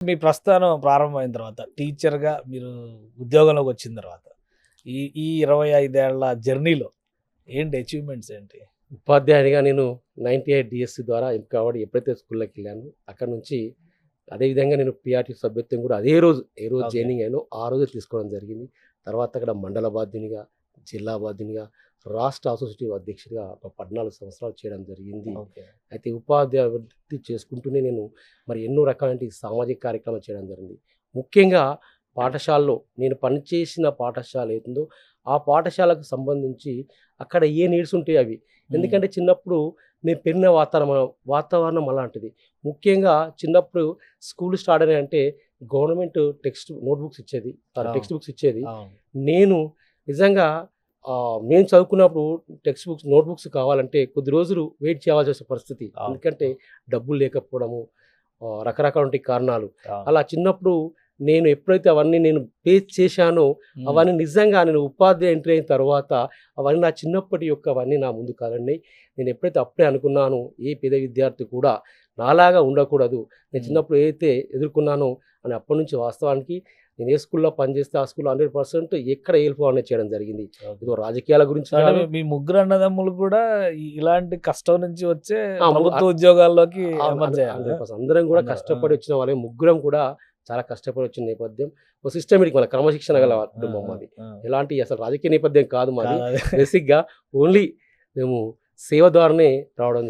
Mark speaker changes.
Speaker 1: మీ ప్రస్థానం ప్రారంభమైన తర్వాత టీచర్‌గా మీరు ఉద్యోగంలోకి వచ్చిన తర్వాత ఈ 25 ఏళ్ల జర్నీలో ఏంటి అచీవ్‌మెంట్స్ ఏంటి?
Speaker 2: ఉపాధ్యాయుడిగా నేను 98 డీఎస్సీ ద్వారా ఎంపిక అవ్వడం ఎప్పుడైతే స్కూల్లోకెళ్ళానో అక్కడి నుంచి అదేవిధంగా నేను పీఆర్టీ సభ్యత్వం కూడా ఏ రోజు
Speaker 1: ఓకే.
Speaker 2: జాయినింగ్ అయ్యానో ఆ రోజే తీసుకోవడం జరిగింది. తర్వాత అక్కడ మండల బాధ్యునిగా, జిల్లా బాధ్యునిగా, రాష్ట్ర అసోసియేటివ్ అధ్యక్షుడిగా ఒక 14 సంవత్సరాలు చేయడం జరిగింది.
Speaker 1: ఓకే.
Speaker 2: అయితే ఉపాధ్యాయ వృత్తి చేసుకుంటూనే నేను మరి ఎన్నో రకాలైన సామాజిక కార్యక్రమాలు చేయడం జరిగింది. ముఖ్యంగా పాఠశాలలో నేను పనిచేసిన పాఠశాల ఏతుందో ఆ పాఠశాలకు సంబంధించి అక్కడ ఏ నీడ్స్ ఉంటాయి అవి.
Speaker 1: హ్మ్.
Speaker 2: ఎందుకంటే చిన్నప్పుడు నేను పెరిగిన వాతావరణం అలాంటిది. ముఖ్యంగా చిన్నప్పుడు స్కూల్ స్టార్ట్ అయినాయంటే గవర్నమెంట్ నోట్‌బుక్స్ ఇచ్చేది.
Speaker 1: అవును.
Speaker 2: టెక్స్ట్ బుక్స్ ఇచ్చేది.
Speaker 1: అవును.
Speaker 2: నేను నిజంగా మేము చదువుకున్నప్పుడు నోట్‌బుక్స్ కావాలంటే కొద్ది రోజులు వెయిట్ చేయాల్సి వచ్చే పరిస్థితి.
Speaker 1: అవును.
Speaker 2: ఎందుకంటే డబ్బులు లేకపోవడము, రకరకాలటువంటి కారణాలు.
Speaker 1: అవును.
Speaker 2: అలా చిన్నప్పుడు నేను ఎప్పుడైతే అవన్నీ నేను ఫేస్ చేశానో,
Speaker 1: హ్మ్.
Speaker 2: అవన్నీ నిజంగా నేను ఉపాధ్యాయ ఎంట్రీ అయిన తర్వాత అవన్నీ నా చిన్నప్పటి అవన్నీ నా ముందు కదండి. నేను ఎప్పుడైతే అప్పుడే అనుకున్నానో ఏ పేద విద్యార్థి కూడా నాలాగా ఉండకూడదు. నేను
Speaker 1: హ్మ్.
Speaker 2: చిన్నప్పుడు ఏదైతే ఎదుర్కొన్నానో అని అప్పటినుంచి వాస్తవానికి నేను ఏ స్కూల్‌లో పనిచేస్తే ఆ స్కూల్‌లో 100% ఎక్కడ ఏలుకోవాలని చేయడం జరిగింది.
Speaker 1: ఓకే.
Speaker 2: ఏదో రాజకీయాల గురించి
Speaker 1: అంటే
Speaker 2: కాదు.
Speaker 1: మీ ముగ్గురు అన్నదమ్ములు కూడా ఇలాంటి కష్టం నుంచి వచ్చే
Speaker 2: ఆ!
Speaker 1: ప్రభుత్వ ఉద్యోగాల్లోకి
Speaker 2: అవును.
Speaker 1: ఎమర్జ్ అయ్యారా?
Speaker 2: 100% అందరం కూడా
Speaker 1: అందరూ. ఆ!
Speaker 2: కష్టపడి వచ్చిన వాళ్ళే. ముగ్గురం కూడా చాలా కష్టపడి వచ్చిన నేపథ్యం. ఒక సిస్టమేటిక్ మన క్రమశిక్షణ
Speaker 1: ఆ!
Speaker 2: గల
Speaker 1: ఆ!
Speaker 2: కుటుంబం
Speaker 1: ఆ!
Speaker 2: మాది.
Speaker 1: ఆ!
Speaker 2: ఎలాంటి అసలు రాజకీయ నేపథ్యం కాదు మాది.
Speaker 1: కాదు అదే.
Speaker 2: బేసిక్‌గా ఓన్లీ మేము సేవ ద్వారానే రావడం జరిగింది.